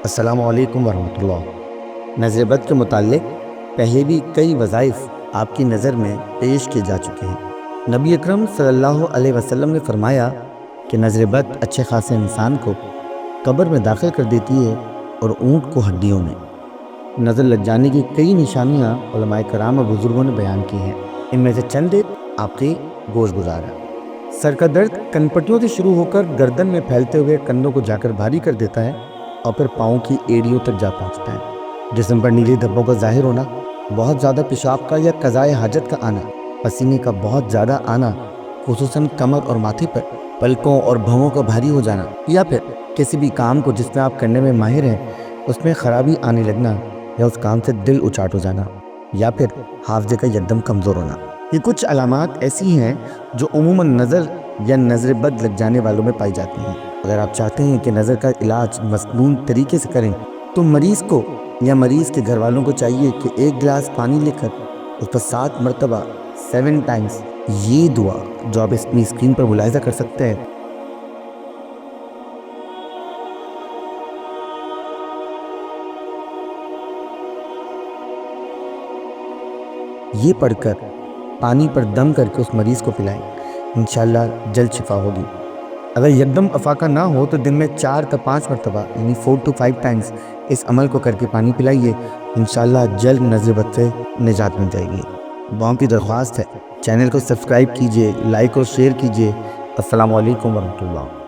السلام علیکم ورحمۃ اللہ۔ نظر بد کے متعلق پہلے بھی کئی وظائف آپ کی نظر میں پیش کیے جا چکے ہیں۔ نبی اکرم صلی اللہ علیہ وسلم نے فرمایا کہ نظر بد اچھے خاصے انسان کو قبر میں داخل کر دیتی ہے اور اونٹ کو ہڈیوں میں۔ نظر لگ جانے کی کئی نشانیاں علماء کرام اور بزرگوں نے بیان کی ہیں، ان میں سے چند آپ کے گوش گزار ہیں۔ سر کا درد کن پٹیوں سے شروع ہو کر گردن میں پھیلتے ہوئے کندھوں کو جا کر بھاری کر دیتا ہے اور پھر پاؤں کی ایڑیوں تک جا پہنچتا ہے۔ جسم پر نیلے دھبوں کا ظاہر ہونا، بہت زیادہ پیشاب کا یا قضائے حاجت کا آنا، پسینے کا بہت زیادہ آنا، خصوصاً کمر اور ماتھے پر، پلکوں اور بھووں کا بھاری ہو جانا، یا پھر کسی بھی کام کو جس میں آپ کرنے میں ماہر ہیں اس میں خرابی آنے لگنا، یا اس کام سے دل اچاٹ ہو جانا، یا پھر حافظے کا یکدم کمزور ہونا۔ یہ کچھ علامات ایسی ہیں جو عموماً نظر یا نظر بد لگ جانے والوں میں پائی جاتی ہیں۔ اگر آپ چاہتے ہیں کہ نظر کا علاج مسنون طریقے سے کریں تو مریض کو یا مریض کے گھر والوں کو چاہیے کہ ایک گلاس پانی لے کر اس پر 7 مرتبہ 7 ٹائمز یہ دعا جو آپ اپنی اسکرین پر ملاحظہ کر سکتے ہیں یہ پڑھ کر پانی پر دم کر کے اس مریض کو پلائیں، انشاءاللہ جلد شفا ہوگی۔ اگر یکدم افاقہ نہ ہو تو دن میں 4 تا 5 مرتبہ یعنی 4 to 5 ٹائمز اس عمل کو کر کے پانی پلائیے، انشاءاللہ جلد نظر بد سے نجات مل جائے گی۔ دعاؤں کی درخواست ہے، چینل کو سبسکرائب کیجئے، لائک اور شیئر کیجئے۔ السلام علیکم ورحمۃ اللہ۔